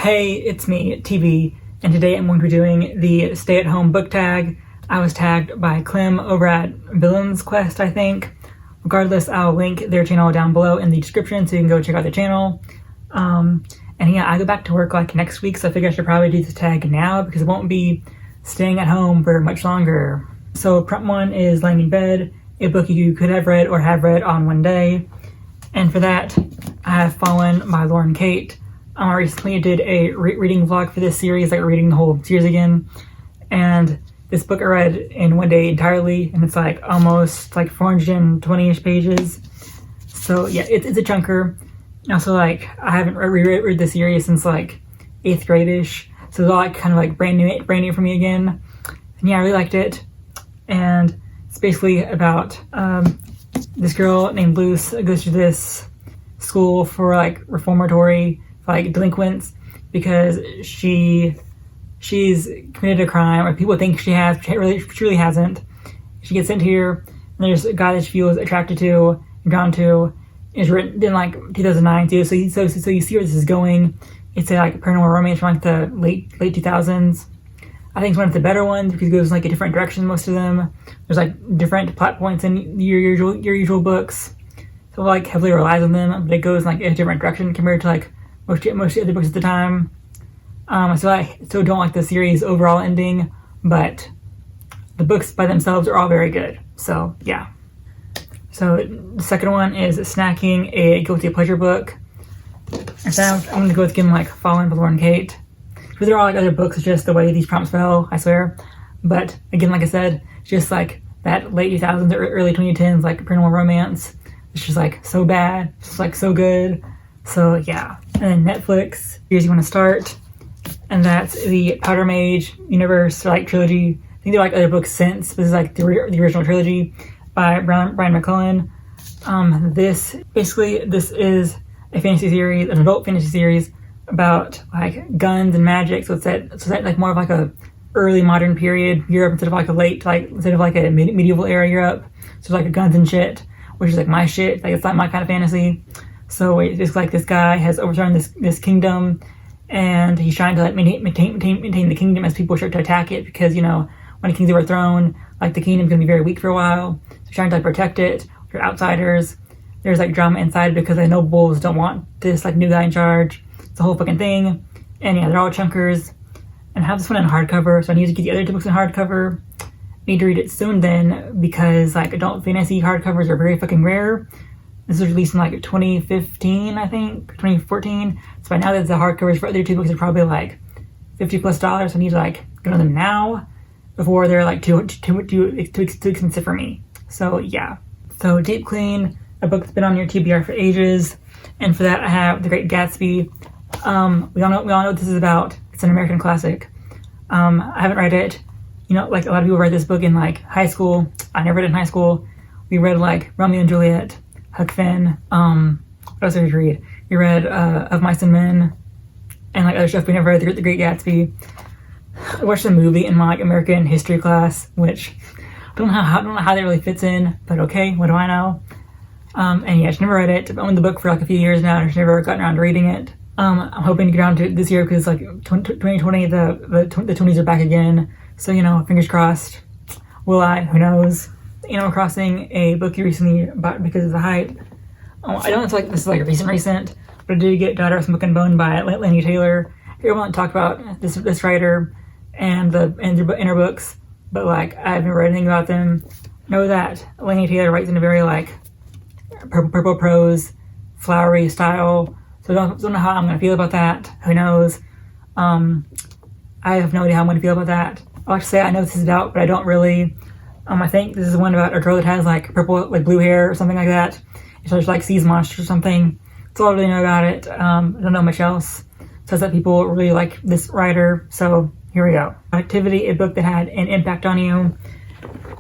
Hey, it's me, TV, and today I'm going to be doing the stay-at-home book tag. I was tagged by Clem over at Villain's Quest, I think. Regardless, I'll link their channel down below in the description so you can go check out their channel. And yeah, I go back to work like next week, so I figure I should probably do this tag now because I won't be staying at home for much longer. So prompt 1 is Laying in Bed, a book you could have read or have read on one day. And for that, I have Fallen by Lauren Kate. I recently did a reading vlog for this series, like reading the whole series again. And this book I read in one day entirely, and it's like almost like 420-ish pages. So yeah, it's a chunker. And also, like, I haven't reread the series since like 8th grade-ish. So it's all like kind of like brand new for me again. And yeah, I really liked it. And it's basically about this girl named Luce goes to this school for like reformatory like delinquents because she's committed a crime, or people think she has, but she really hasn't. She gets sent here, and there's a guy that she feels attracted to and drawn to. It's written in like 2009 too, so you see where this is going. It's a like paranormal romance from like the late 2000s. I think it's one of the better ones because it goes in like a different direction. Most of them, there's like different plot points in your usual books, so like heavily relies on them, but it goes in like a different direction compared to like most other books at the time. So I still don't like the series overall ending, but the books by themselves are all very good. So yeah. So the second one is Snacking, a guilty pleasure book. And so I'm going to go with again like Fallen by Lauren Kate. Because they're all like other books, it's just the way these prompts fell, I swear. But again, like I said, just like that late 2000s or early 2010s like paranormal romance. It's just like so bad, just like so good. So yeah. And then Netflix, here's you want to start. And that's the Powder Mage universe like trilogy. I think there are like other books since, but this is like the original trilogy by Brian McClellan. This is a fantasy series, an adult fantasy series about like guns and magic. So it's that like more of like a early modern period Europe instead of like a medieval era Europe. So like a guns and shit, which is like my shit. Like it's not my kind of fantasy. So it's like this guy has overthrown this kingdom, and he's trying to like maintain the kingdom as people start to attack it, because you know when a king's overthrown, like the kingdom's gonna be very weak for a while. So he's trying to like protect it for outsiders. There's like drama inside because the nobles don't want this like new guy in charge. It's a whole fucking thing. And yeah, they're all chunkers. And I have this one in hardcover, so I need to get the other two books in hardcover. I need to read it soon then, because like adult fantasy hardcovers are very fucking rare. This was released in like 2015, I think, 2014. So by now that the hardcovers for other two books are probably like $50+. So I need to like get on them now before they're like too expensive for me. So yeah. So Deep Clean, a book that's been on your TBR for ages. And for that I have The Great Gatsby. We all know what this is about. It's an American classic. I haven't read it. You know, like a lot of people read this book in like high school. I never read it in high school. We read like Romeo and Juliet, Huck Finn. What else did we read? We read Of Mice and Men, and like other stuff. We never read The Great Gatsby. I watched the movie in my like American history class, which I don't know how that really fits in, but okay, what do I know? And yeah, I just never read it. I've owned the book for like a few years now, and I've never gotten around to reading it. I'm hoping to get around to it this year because like 2020, the 20s are back again. So you know, fingers crossed. Will I? Who knows? Animal Crossing, a book you recently bought because of the hype. I don't know if this is like recent, but I did get Daughter of Smoke and Bone by Laini Taylor. Everyone talk about this writer and her books, but like I haven't read anything about them. Know that Laini Taylor writes in a very like purple prose, flowery style. So I don't know how I'm gonna feel about that. Who knows? I have no idea how I'm gonna feel about that. I'll actually say I know this is about, but I don't really. I think this is one about a girl that has like purple, like blue hair or something like that. So she like sees monsters or something. That's all I really know about it. I don't know much else. It says that people really like this writer. So here we go. Activity, a book that had an impact on you.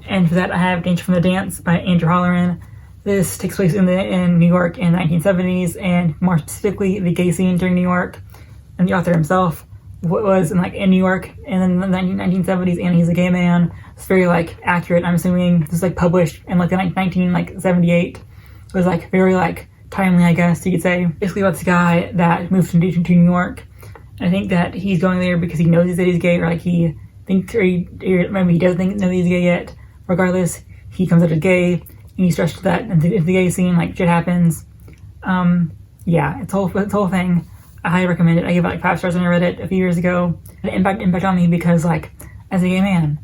And for that I have Danger from the Dance by Andrew Holleran. This takes place in New York in the 1970s, and more specifically the gay scene during New York. And the author himself was in New York in the 1970s, and he's a gay man. It's very like accurate. I'm assuming this was like published in like the 1978. It was like very like timely, I guess you could say. Basically about this guy that moved to New York, And I think that he's going there because he knows that he's gay, or like he thinks, or maybe he doesn't know he's gay yet. Regardless, he comes out as gay, and he's stretched to that into the gay scene, like shit happens. Yeah, it's a whole thing. I highly recommend it. I gave it like 5 stars when I read it a few years ago. It had impact on me because, like, as a gay man,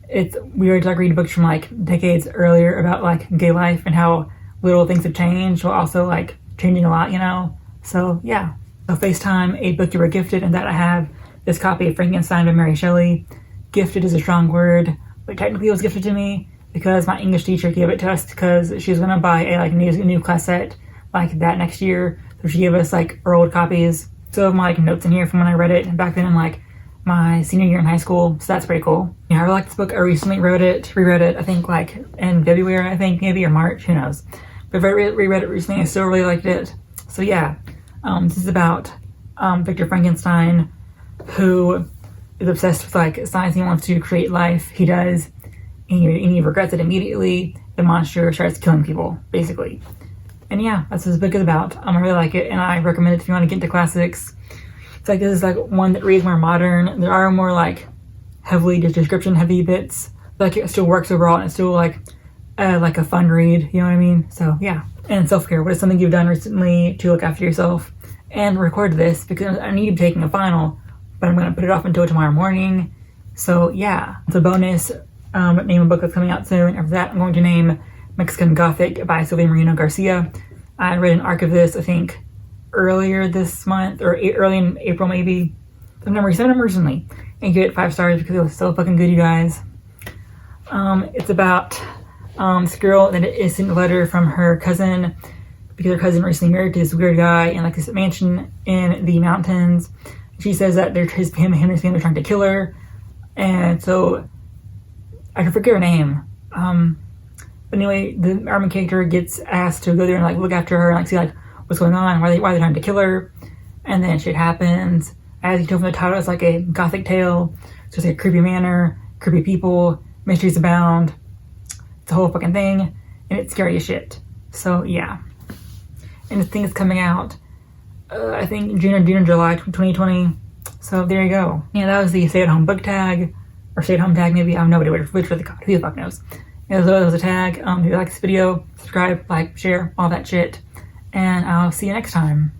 it's weird to like read books from like decades earlier about like gay life and how little things have changed, while also like changing a lot, you know? So yeah. So FaceTime, a book you were gifted, and that I have this copy of Frankenstein by Mary Shelley. Gifted is a strong word, but technically it was gifted to me because my English teacher gave it to us because she was gonna buy a like new class set like that next year. So she gave us like our old copies. So I have my like notes in here from when I read it back then in like my senior year in high school. So that's pretty cool. Yeah, I really like this book. I recently reread it, I think like in February, I think maybe, or March, who knows. But I reread it recently. I still really liked it. So yeah, this is about Victor Frankenstein, who is obsessed with like science. He wants to create life. He does, and he regrets it immediately. The monster starts killing people, basically. And yeah, that's what this book is about. I really like it, and I recommend it if you want to get into classics. It's like this is like one that reads more modern. There are more like heavily description heavy bits. Like it still works overall, and it's still like a fun read. You know what I mean? So yeah. And self-care. What is something you've done recently to look after yourself? And record this because I need to be taking a final, but I'm going to put it off until tomorrow morning. So yeah, it's a bonus. Name a book that's coming out soon. After that, I'm going to name Mexican Gothic by Sylvia Moreno Garcia. I read an arc of this, I think, earlier this month, or early in April maybe. September recently. And give it 5 stars because it was so fucking good, you guys. It's about this girl that is sent a letter from her cousin because her cousin recently married to this weird guy in like this mansion in the mountains. She says that him and his family are trying to kill her. And so, I can forget her name. But anyway, the main character gets asked to go there and like look after her and like see like what's going on, why they're trying to kill her, and then shit happens. As you told from the title, it's like a gothic tale. So it's like a creepy manor, creepy people, mysteries abound. It's a whole fucking thing, and it's scary as shit. So yeah, and the thing is coming out, I think June or July 2020. So there you go. Yeah, that was the stay-at-home book tag, or stay-at-home tag maybe. I have no idea which was the code. Who the fuck knows? That was a tag. If you like this video, subscribe, like, share, all that shit. And I'll see you next time.